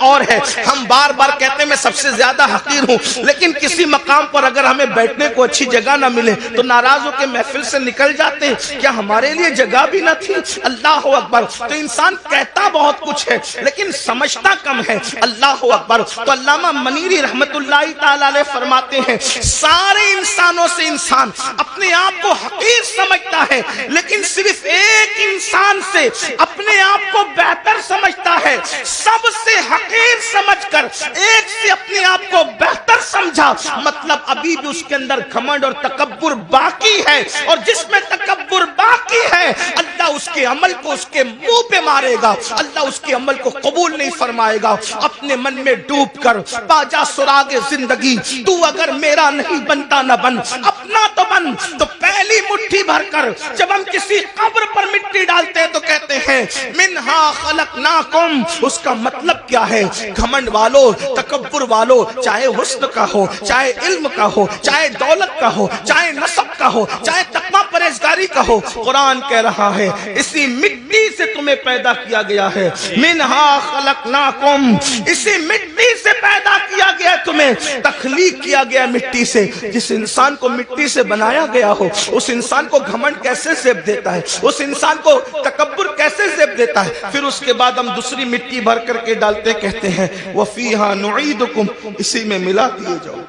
اور ہے. ہم بار بار کہتے ہیں میں سب سے زیادہ حقیر ہوں, لیکن کسی مقام پر اگر ہمیں بیٹھنے کو اچھی جگہ نہ ملے تو ناراض ہو کے محفل سے نکل جاتے ہیں. کیا ہمارے لیے جگہ بھی نہ تھی؟ اللہ اکبر. تو انسان کہتا بہت کچھ ہے لیکن سمجھتا کم ہے. اللہ اکبر. تو علامہ منیری رحمت اللہ تعالی علیہ فرماتے ہیں سارے انسانوں سے انسان اپنے آپ کو حقیر سمجھتا ہے, لیکن صرف ایک انسان سے اپنے آپ کو بہتر سمجھتا ہے. سب سے حقیر سمجھ کر ایک سے اپنے آپ کو بہتر سمجھا, مطلب ابھی بھی اس کے اندر گھمنڈ اور تکبر باقی ہے, اور جس میں تکبر باقی ہے اللہ اس کے عمل کو اس کے منہ پہ مارے گا, اللہ اس کے عمل کو قبول نہیں فرمائے گا. اپنے من میں ڈوب کر پا جا سراغ زندگی, تو اگر میرا نہیں بنتا نہ بن, اپنا تو بن. تو پہلی مٹھی بھر کر جب ہم کسی قبر پر مٹی ڈالتے ہیں تو کہتے ہیں منہا خلقناکم. اس کا مطلب کیا ہے؟ گھمنڈ والو, تکبر والو, چاہے حسن کا ہو, چاہے علم کا ہو, چاہے دولت کا ہو, چاہے نسب کا ہو, چاہے تقوی پرہیزگاری کا ہو, قرآن کہہ رہا ہے اسی مٹی سے تمہیں پیدا کیا گیا ہے. منہا خلقناکم, اسی مٹی سے پیدا کیا گیا, تمہیں تخلیق کیا گیا مٹی سے. جس انسان کو مٹی سے بنایا گیا ہو اس انسان کو گھمنڈ کیسے زیب دیتا ہے, اس انسان کو تکبر کیسے زیب دیتا ہے؟ پھر اس کے بعد ہم دوسری مٹی بھر کر کے ڈالتے کہتے ہیں وَفِيهَا نُعِيدُكُمْ, اسی میں ملا دیے جاؤ.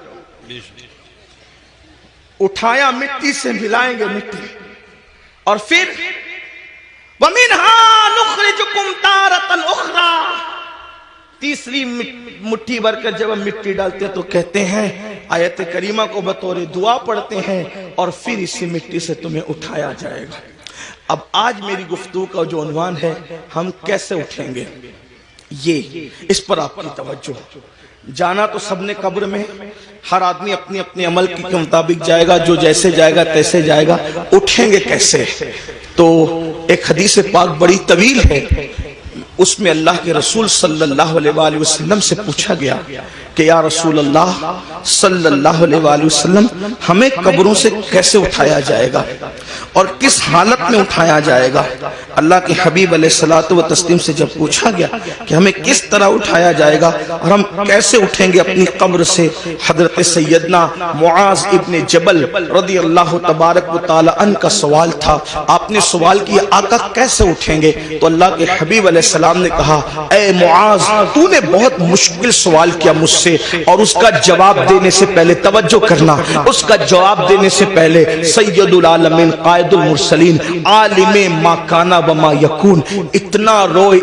اٹھایا مٹی سے ملائیں گے مٹی, اور پھر وَمِنْهَا نُخْرِجُكُمْ تَارَةً أُخْرَى. تیسری مٹھی بھر کر جب ہم مٹی ڈالتے ہیں تو کہتے ہیں آیت کریمہ کو بطور دعا پڑھتے ہیں, اور پھر اسی مٹی سے تمہیں اٹھایا جائے گا. اب آج میری گفتگو کا جو عنوان ہے ہم کیسے اٹھیں گے, یہ اس پر آپ کی توجہ. جانا تو سب نے قبر میں, ہر آدمی اپنی اپنے عمل کے مطابق جائے گا, جو جیسے جائے گا تیسے جائے گا. اٹھیں گے کیسے؟ تو ایک حدیث پاک بڑی طویل ہے, اس میں اللہ کے رسول صلی اللہ علیہ وآلہ وسلم سے پوچھا گیا کہ یا رسول اللہ صلی اللہ علیہ وآلہ وسلم, ہمیں قبروں سے کیسے اٹھایا جائے گا اور کس حالت میں اٹھایا جائے گا؟ اللہ کے حبیب علیہ الصلوۃ والتسلیم سے جب پوچھا گیا کہ ہمیں کس طرح اٹھایا جائے گا اور ہم کیسے اٹھیں گے اپنی قبر سے, حضرت سیدنا معاذ ابن جبل رضی اللہ تبارک و تعالی عنہ کا سوال تھا. آپ نے سوال کیا آقا کیسے اٹھیں گے؟ تو اللہ کے حبیب علیہ السلام نے کہا اے معاذ, تو نے بہت مشکل سوال کیا مجھ سے, اور اس کا جواب دینے سے پہلے توجہ کرنا, اس کا جواب دینے سے پہلے سید العالمین قائد المرسلین عالم ما کانا وما یکون اتنا روئے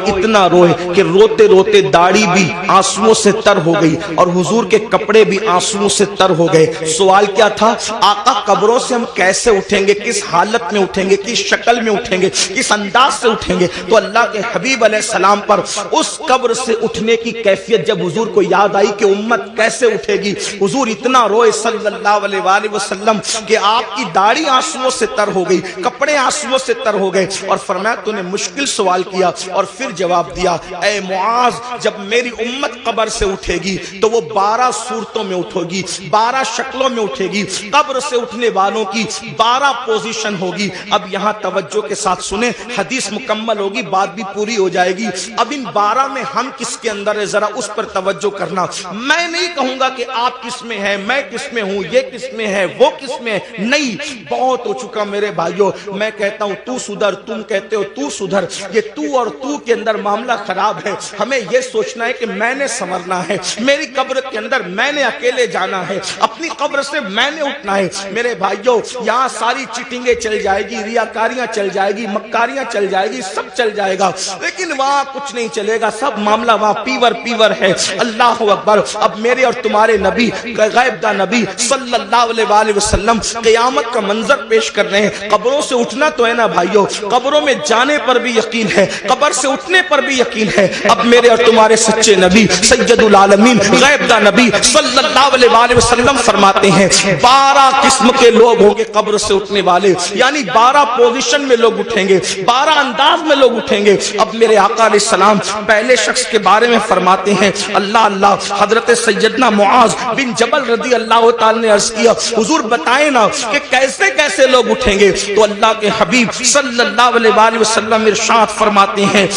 کہ روتے روتے داڑھی بھی آنسوؤں سے تر ہو گئی اور حضور کے کپڑے بھی آنسوؤں سے تر ہو گئے. سوال کیا تھا؟ آقا قبروں سے ہم کیسے اٹھیں گے, کس حالت میں اٹھیں گے, کس شکل میں اٹھیں گے, کس انداز سے اٹھیں گے؟ تو اللہ کے حبیب علیہ السلام پر اس قبر سے اٹھنے کی کیفیت جب حضور کو یاد آئی کہ امت کیسے اٹھے گی, حضور اتنا روئے صلی اللہ علیہ وآلہ وسلم کہ آپ کی داڑھی آنسوؤں سے تر ہو گئی, کپڑے آنسوؤں سے تر ہو گئے, اور فرمایا تو نے مشکل سوال کیا اور پھر جواب دیا اے معاذ, جب میری امت قبر سے اٹھے گی تو وہ 12 صورتوں میں اٹھے گی, 12 شکلوں میں اٹھے گی. قبر سے اٹھنے والوں کی 12 پوزیشن ہوگی. اب یہاں توجہ کے ساتھ سنیں, حدیث مکمل ہوگی, بات بھی پوری ہو جائے گی. اب ان 12 میں ہم کس کے اندر ہے ذرا اس پر توجہ کرنا. میں نہیں کہوں گا کہ آپ کس میں ہیں, میں کس میں ہوں, یہ کس میں ہے, وہ کس میں ہے, نہیں, بہت ہو چکا میرے بھائیوں. میں کہتا ہوں تو سدھر, تم کہتے ہو تو سدھر. یہ تو اور تو کے اندر معاملہ خراب ہے. ہمیں یہ سوچنا ہے کہ میں نے سنورنا ہے, میری قبر کے اندر میں نے اکیلے جانا ہے, اپنی قبر سے میں نے اٹھنا ہے. میرے بھائیوں یہاں ساری چیٹنگیں چل جائے گی, ریاکاریاں چل جائے گی, مکاریاں چل جائے گی, سب چل جائے گا, لیکن وہاں کچھ نہیں چلے گا. سب معاملہ وہاں پیور ہے. اللہ اکبر. اب میرے اور تمہارے نبی, غیب دا نبی صلی اللہ علیہ وآلہ وسلم قیامت کا منظر پیش کر رہے ہیں. قبروں سے اٹھنا تو ہے نا بھائیوں, قبروں میں جانے پر بھی یقین ہے, قبر سے اٹھنے پر بھی یقین ہے. اب میرے اور تمہارے سچے نبی سید العالمین غیب دا نبی صلی اللہ علیہ وآلہ وسلم فرماتے ہیں 12 قسم کے لوگ ہوں گے قبر سے اٹھنے والے, یعنی 12 پوزیشن میں لوگ اٹھیں گے, 12 انداز میں لوگ اٹھیں گے. اب میرے آقا علیہ السلام پہلے شخص کے بارے میں فرماتے ہیں اللہ, حضرت سیدنا معاذ بن جبل رضی اللہ تعالی نے عرض کیا حضور بتائیں نا کہ کیسے کیسے لوگ اٹھیں گے. تو اللہ کے حبیب صلی اللہ علیہ وآلہ وسلم ارشاد فرماتے ہیں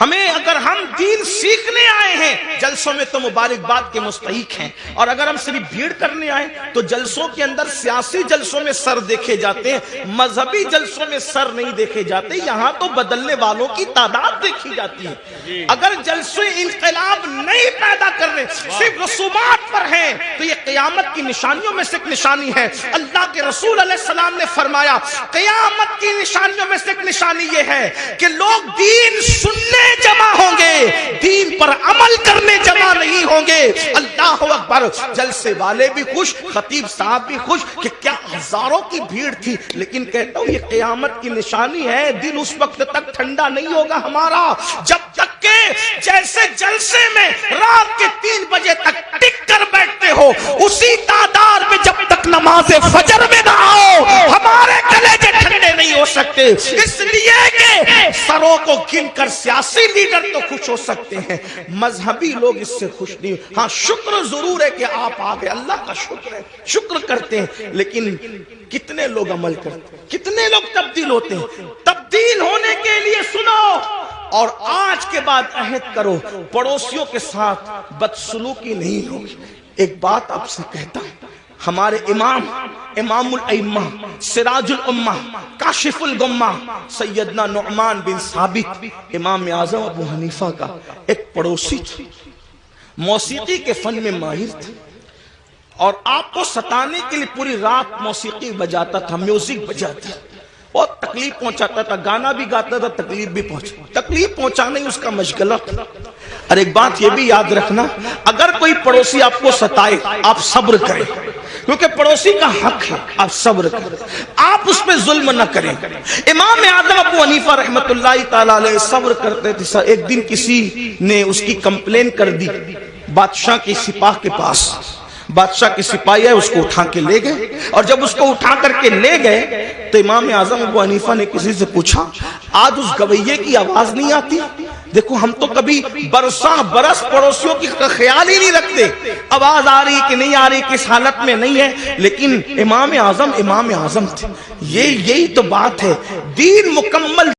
ہمیں اگر ہم دین سیکھنے آئے ہیں جلسوں میں تو مبارکباد کے مستحق ہیں، اور اگر ہم صرف بھیڑ کرنے آئے تو جلسوں کے اندر سیاسی جلسوں میں سر دیکھے جاتے ہیں، مذہبی جلسوں میں سر نہیں دیکھے جاتے، یہاں تو بدلنے والوں کی تعداد دیکھی جاتی ہے۔ اگر جلسے انقلاب نہیں پیدا کرنے، صرف رسومات پر ہیں، تو یہ قیامت کی نشانیوں میں سے ایک نشانی ہے۔ اللہ کے رسول علیہ السلام نے فرمایا قیامت کی نشانیوں میں سے ایک نشانی یہ ہے کہ لوگ دین سننے جمع ہوں گے، دین پر عمل کرنے جمع نہیں ہوں گے۔ اللہ اکبر، جلسے والے بھی خوش، خطیب صاحب بھی خوش کہ کیا ہزاروں کی بھیڑ تھی، لیکن کہتا ہوں یہ قیامت کی نشانی ہے۔ دن اس وقت تک ٹھنڈا نہیں ہوگا ہمارا جب تک کہ جیسے جلسے میں رات کے 3 بجے تک ٹک کر بیٹھتے ہو، اسی تعداد میں جب تک نماز فجر میں نہ آؤ ہمارے کلیجے ٹھنڈے نہیں ہو سکتے۔ اس لیے کہ سروں کو گن کر سیاسی لیڈر تو خوش ہو سکتے ہیں، مذہبی لوگ اس سے خوش نہیں۔ ہاں شکر ضرور ہے کہ آپ آ گئے، اللہ کا شکر ہے، شکر کرتے ہیں، لیکن کتنے لوگ عمل کرتے ہیں، کتنے لوگ تبدیل ہوتے ہیں؟ تبدیل ہونے کے لیے سنو اور آج کے بعد عہد کرو پڑوسیوں کے ساتھ بدسلوکی نہیں ہوگی۔ ایک بات آپ سے کہتا ہوں، ہمارے امام الائمہ، سراج الامہ، کاشف الغمہ، سیدنا نعمان بن ثابت امام اعظم ابو حنیفہ کا ایک پڑوسی تھا، موسیقی کے فن میں ماہر تھا، اور آپ کو ستانے کے لیے پوری رات موسیقی بجاتا تھا، میوزک بجاتا، بہت تکلیف پہنچاتا تھا، گانا بھی گاتا تھا، تکلیف پہنچانے اس کا مشغلہ تھا۔ اور ایک بات یہ بھی یاد رکھنا، اگر کوئی پڑوسی آپ کو ستائے آپ صبر کریں، کیونکہ پڑوسی کا حق ہے، آپ صبر کریں، آپ اس پہ ظلم نہ کریں۔ امام اعظم ابو حنیفہ رحمت اللہ تعالی علیہ صبر کرتے تھے۔ ایک دن کسی نے اس کی کمپلین کر دی بادشاہ کے سپاہ کے پاس، بادشاہ کے سپاہی ہے، اس کو اٹھا کے لے گئے، اور جب اس کو اٹھا کر کے لے گئے تو امام اعظم ابو حنیفہ نے کسی سے پوچھا آج اس گویے کی آواز نہیں آتی؟ دیکھو ہم تو کبھی برس پڑوسیوں کی خیال ہی نہیں رکھتے، آواز آ رہی کہ نہیں آ رہی، کس حالت میں نہیں ہے، لیکن امام اعظم تھے۔ یہی تو بات ہے، دین مکمل